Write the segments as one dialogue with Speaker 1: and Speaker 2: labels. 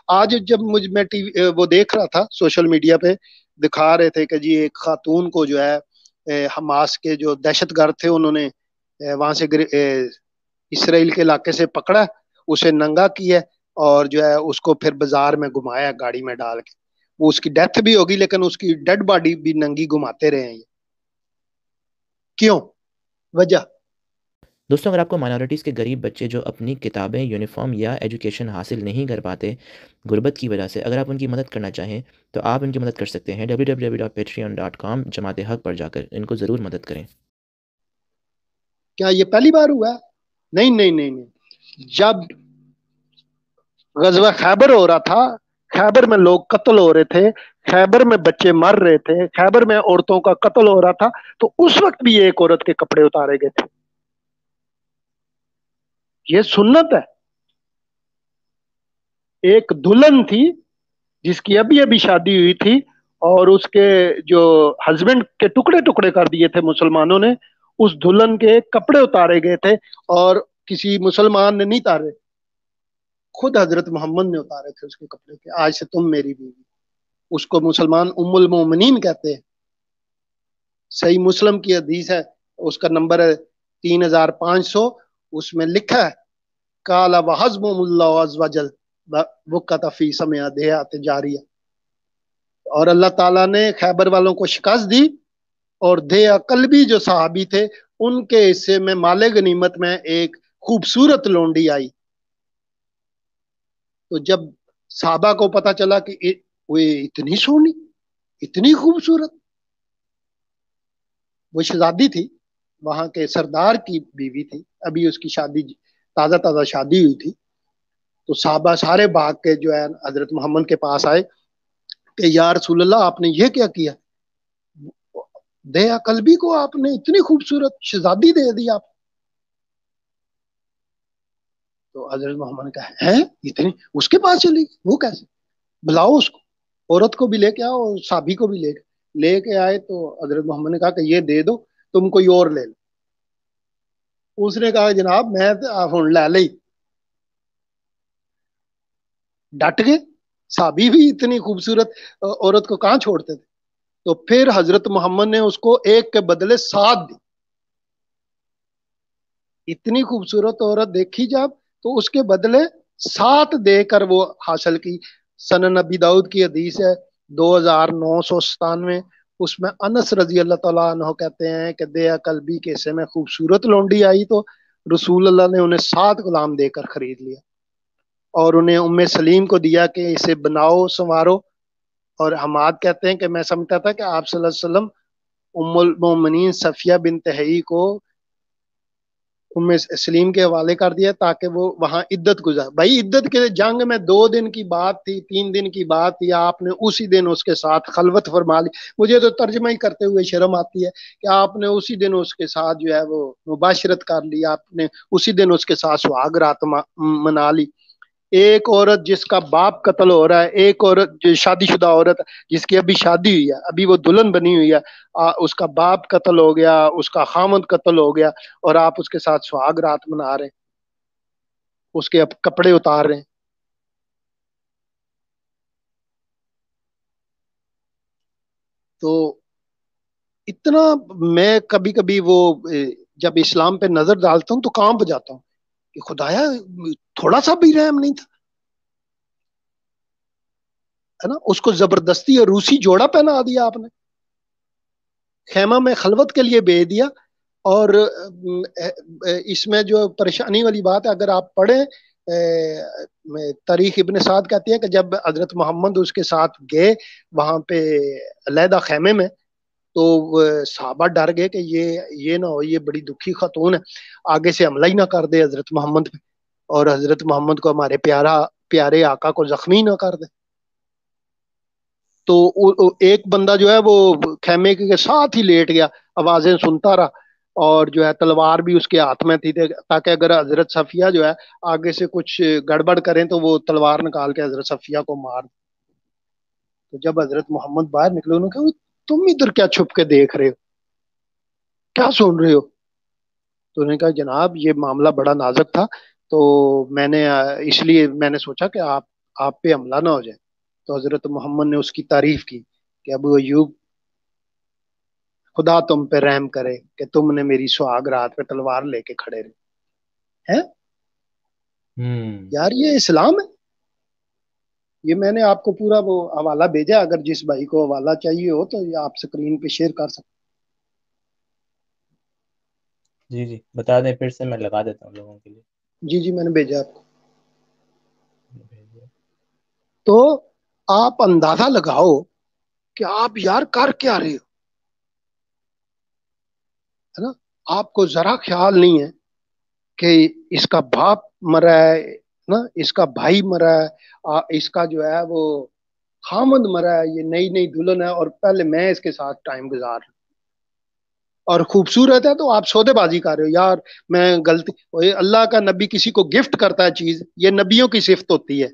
Speaker 1: آج جب میں ٹی وی وہ دیکھ رہا تھا سوشل میڈیا پہ، دکھا رہے تھے کہ جی ایک خاتون کو جو ہے حماس کے جو دہشت گرد تھے انہوں نے وہاں سے اسرائیل کے علاقے سے پکڑا، اسے ننگا کیا اور جو ہے اس کو پھر بازار میں گھمایا گاڑی میں ڈال کے. وہ اس کی ڈیتھ بھی ہوگی لیکن اس کی ڈیڈ باڈی بھی ننگی گھماتے رہے ہیں. کیوں؟ وجہ
Speaker 2: دوستوں اگر آپ کو مائنورٹیز کے غریب بچے جو اپنی کتابیں، یونیفارم یا ایجوکیشن حاصل نہیں کر پاتے غربت کی وجہ سے، اگر آپ ان کی مدد کرنا چاہیں تو آپ ان کی مدد کر سکتے ہیں www.patreon.com جماعت حق پر جا کر ان کو ضرور مدد کریں.
Speaker 1: کیا یہ پہلی بار ہوا ہے؟ نہیں. جب غزوہ خیبر ہو رہا تھا، خیبر میں لوگ قتل ہو رہے تھے، خیبر میں بچے مر رہے تھے، خیبر میں عورتوں کا قتل ہو رہا تھا، تو اس وقت بھی ایک عورت کے کپڑے اتارے گئے تھے. یہ سنت ہے. ایک دلہن تھی جس کی ابھی ابھی شادی ہوئی تھی اور اس کے جو ہسبینڈ کے ٹکڑے ٹکڑے کر دیے تھے مسلمانوں نے، اس دلہن کے کپڑے اتارے گئے تھے اور کسی مسلمان نے نہیں اتارے، خود حضرت محمد نے اتارے تھے اس کے کپڑے کے. آج سے تم میری بیوی. اس کو مسلمان ام المومنین کہتے ہیں. صحیح مسلم کی حدیث ہے، اس کا نمبر ہے 3500. اس میں لکھا ہے کالا وحزبهم اللہ عز وجل وقت فی سمع دیات جاریہ. اور اللہ تعالیٰ نے خیبر والوں کو شکست دی اور دیا قلبی جو صحابی تھے ان کے حصے میں مال غنیمت میں ایک خوبصورت لونڈی آئی. تو جب صحابہ کو پتا چلا کہ وہ اتنی سونی، اتنی خوبصورت، وہ شہزادی تھی، وہاں کے سردار کی بیوی تھی، ابھی اس کی شادی تازہ تازہ شادی ہوئی تھی. تو صحابہ سارے بھاگ کے جو ہے حضرت محمد کے پاس آئے کہ یا رسول اللہ آپ نے یہ کیا کیا؟ دیا قلبی کو آپ نے اتنی خوبصورت شہزادی دے دی آپ. تو حضرت محمد نے کہا ہے اتنی اس کے پاس چلی گئی؟ وہ کیسے؟ بلاؤ اس کو، عورت کو بھی لے کے آؤ اور صحابی کو بھی لے کے آئے. تو حضرت محمد نے کہا کہ یہ دے دو، تم کوئی اور لے لو. اس نے کہا جناب میں ہوں لے لئی. ڈٹ گئے. صحابی بھی اتنی خوبصورت عورت کو کہاں چھوڑتے تھے. تو پھر حضرت محمد نے اس کو ایک کے بدلے 7 دی. اتنی خوبصورت عورت دیکھی جب تو اس کے بدلے 7 دے کر وہ حاصل کی. سنن نبی داؤد کی حدیث ہے 2997. اس میں انس رضی اللہ تعالیٰ عنہ کہتے ہیں کہ دیا قلبی کے حصے میں خوبصورت لونڈی آئی تو رسول اللہ نے انہیں 7 غلام دے کر خرید لیا اور انہیں ام سلیم کو دیا کہ اسے بناؤ سنوارو. اور حماد کہتے ہیں کہ میں سمجھتا تھا کہ آپ صلی اللہ علیہ وسلم ام المومنین صفیہ بنت حیی کو ام سلیم کے حوالے کر دیا تاکہ وہ وہاں عدت گزار. بھائی عدت کے جنگ میں 2 دن کی بات تھی، 3 دن کی بات تھی، آپ نے اسی دن اس کے ساتھ خلوت فرما لی. مجھے تو ترجمہ ہی کرتے ہوئے شرم آتی ہے کہ آپ نے اسی دن اس کے ساتھ جو ہے وہ مباشرت کر لی، آپ نے اسی دن اس کے ساتھ سہاگ رات منا لی. ایک عورت جس کا باپ قتل ہو رہا ہے، ایک عورت جو شادی شدہ عورت جس کی ابھی شادی ہوئی ہے، ابھی وہ دلہن بنی ہوئی ہے، اس کا باپ قتل ہو گیا، اس کا خامند قتل ہو گیا اور آپ اس کے ساتھ سہاگ رات منا رہے ہیں، اس کے کپڑے اتار رہے ہیں. تو اتنا میں کبھی کبھی وہ جب اسلام پہ نظر ڈالتا ہوں تو کام پہ جاتا ہوں کہ خدایا تھوڑا سا بھی رحم نہیں تھا، ہے نا. اس کو زبردستی اور روسی جوڑا پہنا دیا آپ نے، خیمہ میں خلوت کے لیے بھیج دیا. اور اس میں جو پریشانی والی بات ہے اگر آپ پڑھیں تاریخ ابن سعد کہتی ہے کہ جب حضرت محمد اس کے ساتھ گئے وہاں پہ علیحدہ خیمے میں تو صحابہ ڈر گئے کہ یہ نہ ہو یہ بڑی دکھی خاتون ہے آگے سے حملہ ہی نہ کر دے حضرت محمد پہ اور حضرت محمد کو ہمارے پیارے آقا کو زخمی نہ کر دے. تو ایک بندہ جو ہے وہ خیمے کے ساتھ ہی لیٹ گیا، آوازیں سنتا رہا اور جو ہے تلوار بھی اس کے ہاتھ میں تھی تاکہ اگر حضرت صفیہ جو ہے آگے سے کچھ گڑبڑ کریں تو وہ تلوار نکال کے حضرت صفیہ کو مار. تو جب حضرت محمد باہر نکلے انہوں نے کہا تم ادھر کیا چھپ کے دیکھ رہے ہو، کیا سن رہے ہو؟ تو انہوں نے کہا جناب یہ معاملہ بڑا نازک تھا تو میں نے اس لیے میں نے سوچا کہ آپ پہ حملہ نہ ہو جائے. تو حضرت محمد نے اس کی تعریف کی کہ ابو ایوب خدا تم پہ رحم کرے کہ تم نے میری سہاگ رات پہ تلوار لے کے کھڑے رہے ہیں. یار یہ اسلام ہے. یہ میں نے آپ کو پورا وہ حوالہ بھیجا, اگر جس بھائی کو حوالہ چاہیے ہو تو یہ آپ سکرین پہ شیئر کر سکتے.
Speaker 3: جی جی بتا دیں پھر سے, میں لگا دیتا ہوں لوگوں کے لیے.
Speaker 1: جی میں نے بھیجا آپ کو. تو آپ اندازہ لگاؤ کہ آپ یار کر کیا رہے ہو, ہے نا. آپ کو ذرا خیال نہیں ہے کہ اس کا باپ مرا ہے نا, اس کا بھائی مرا ہے, اس کا جو ہے وہ خامد مرا ہے, یہ نئی نئی دلہن ہے اور پہلے میں اس کے ساتھ ٹائم گزار رہا ہوں اور خوبصورت ہے, تو آپ سودے بازی کر رہے ہو. یار میں غلطی, اللہ کا نبی کسی کو گفٹ کرتا ہے چیز, یہ نبیوں کی صفت ہوتی ہے.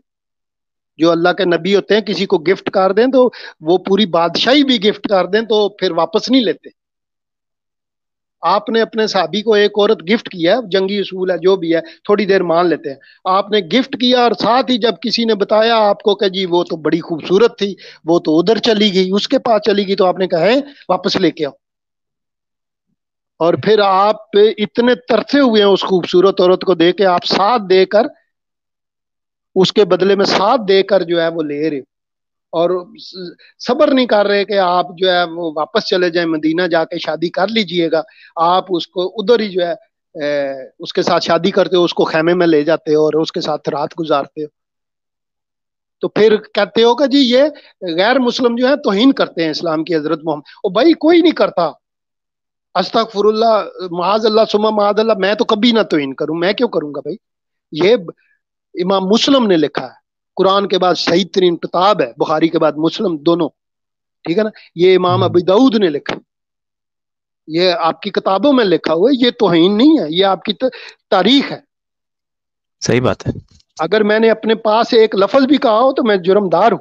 Speaker 1: جو اللہ کے نبی ہوتے ہیں کسی کو گفٹ کر دیں تو وہ پوری بادشاہی بھی گفٹ کر دیں تو پھر واپس نہیں لیتے. آپ نے اپنے صحابی کو ایک عورت گفٹ کیا ہے, جنگی اصول ہے جو بھی ہے, تھوڑی دیر مان لیتے ہیں. آپ نے گفٹ کیا اور ساتھ ہی جب کسی نے بتایا آپ کو کہ جی وہ تو بڑی خوبصورت تھی, وہ تو ادھر چلی گئی, اس کے پاس چلی گئی, تو آپ نے کہا ہے واپس لے کے آؤ. اور پھر آپ اتنے ترسے ہوئے ہیں اس خوبصورت عورت کو دے کے, آپ ساتھ دے کر اس کے بدلے میں ساتھ دے کر جو ہے وہ لے رہے, اور صبر نہیں کر رہے کہ آپ جو ہے وہ واپس چلے جائیں, مدینہ جا کے شادی کر لیجئے گا. آپ اس کو ادھر ہی جو ہے اس کے ساتھ شادی کرتے ہو, اس کو خیمے میں لے جاتے ہو اور اس کے ساتھ رات گزارتے ہو. تو پھر کہتے ہو کہ جی یہ غیر مسلم جو ہے توہین کرتے ہیں اسلام کی. حضرت محمد, او بھائی کوئی نہیں کرتا, استغفر اللہ, معاذ اللہ ثم معاذ اللہ, میں تو کبھی نہ توہین کروں, میں کیوں کروں گا بھائی. یہ امام مسلم نے لکھا ہے, قرآن کے بعد صحیح ترین کتاب ہے, بخاری کے بعد مسلم دونوں, ٹھیک ہے نا. یہ امام ابی داؤد نے لکھا, یہ آپ کی کتابوں میں لکھا ہوا ہے, یہ توہین نہیں ہے, یہ آپ کی تاریخ ہے.
Speaker 3: صحیح بات ہے.
Speaker 1: اگر میں نے اپنے پاس ایک لفظ بھی کہا ہو تو میں جرم دار ہوں.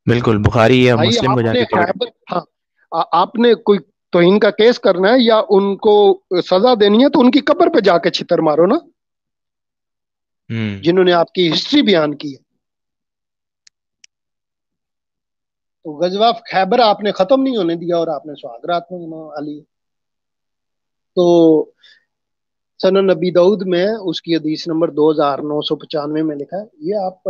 Speaker 3: بالکل, بخاری یا
Speaker 1: بھائی
Speaker 3: مسلم کو
Speaker 1: آپ
Speaker 3: جا
Speaker 1: نے
Speaker 3: کے پڑھ.
Speaker 1: ہاں, آپ نے کوئی توہین کا کیس کرنا ہے یا ان کو سزا دینی ہے تو ان کی قبر پہ جا کے چھتر مارو نا, جنہوں نے آپ کی ہسٹری بیان کی ہے. تو غزوہ خیبر آپ نے ختم نہیں ہونے دیا اور آپ نے سہاگ رات میں منا لی. تو سنن نبی داؤد میں اس کی حدیث نمبر 2995 میں لکھا ہے. یہ آپ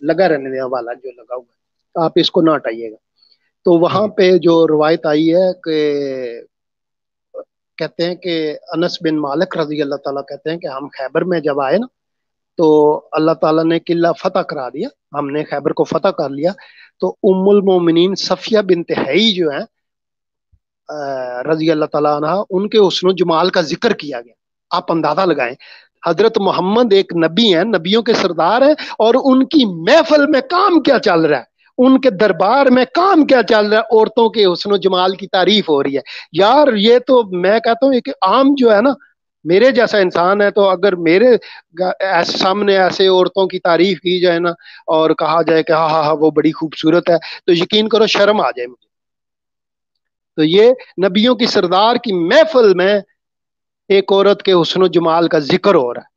Speaker 1: لگا رہنے دیں حوالہ جو لگا ہوا ہے, آپ اس کو نہ ہٹائیے گا. تو وہاں پہ جو روایت آئی ہے کہ کہتے ہیں کہ انس بن مالک رضی اللہ تعالیٰ کہتے ہیں کہ ہم خیبر میں جب آئے نا تو اللہ تعالیٰ نے قلعہ فتح کرا دیا, ہم نے خیبر کو فتح کر لیا. تو ام المومنین صفیہ بنت حیی جو ہیں رضی اللہ تعالیٰ عنہ, ان کے حسن و جمال کا ذکر کیا گیا. آپ اندازہ لگائیں, حضرت محمد ایک نبی ہیں, نبیوں کے سردار ہیں, اور ان کی محفل میں کام کیا چل رہا ہے, ان کے دربار میں کام کیا چل رہا ہے, عورتوں کے حسن و جمال کی تعریف ہو رہی ہے. یار یہ تو میں کہتا ہوں کہ عام جو ہے نا, میرے جیسا انسان ہے, تو اگر میرے سامنے ایسے عورتوں کی تعریف کی جائے نا اور کہا جائے کہ ہاں ہاں وہ بڑی خوبصورت ہے, تو یقین کرو شرم آ جائے مجھے. تو یہ نبیوں کی سردار کی محفل میں ایک عورت کے حسن و جمال کا ذکر ہو رہا ہے,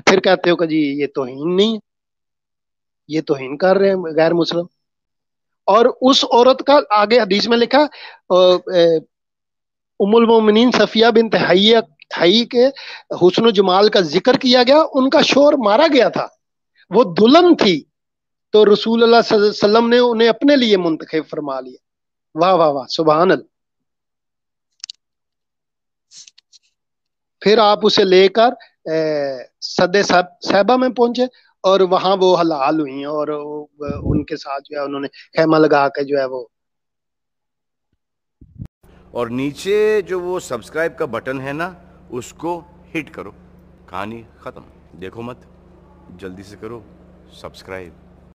Speaker 1: پھر کہتے ہو کہ جی یہ توہین نہیں ہے, یہ توہین کر رہے ہیں غیر مسلم. اور اس عورت کا آگے حدیث میں لکھا ام المومنین صفیہ بنت حیی کے حسن و جمال کا ذکر کیا گیا, ان کا شوہر مارا گیا تھا, وہ دلہن تھی, تو رسول اللہ صلی اللہ علیہ وسلم نے انہیں اپنے لیے منتخب فرما لیا. واہ واہ واہ, سبحان اللہ. پھر آپ اسے لے کر سد صحبہ میں پہنچے اور وہاں وہ حلال ہوئی ہیں, اور ان کے ساتھ جو ہے انہوں نے خیمہ لگا کے جو ہے وہ.
Speaker 4: اور نیچے جو وہ سبسکرائب کا بٹن ہے نا, اس کو ہٹ کرو. کہانی ختم. دیکھو مت, جلدی سے کرو سبسکرائب.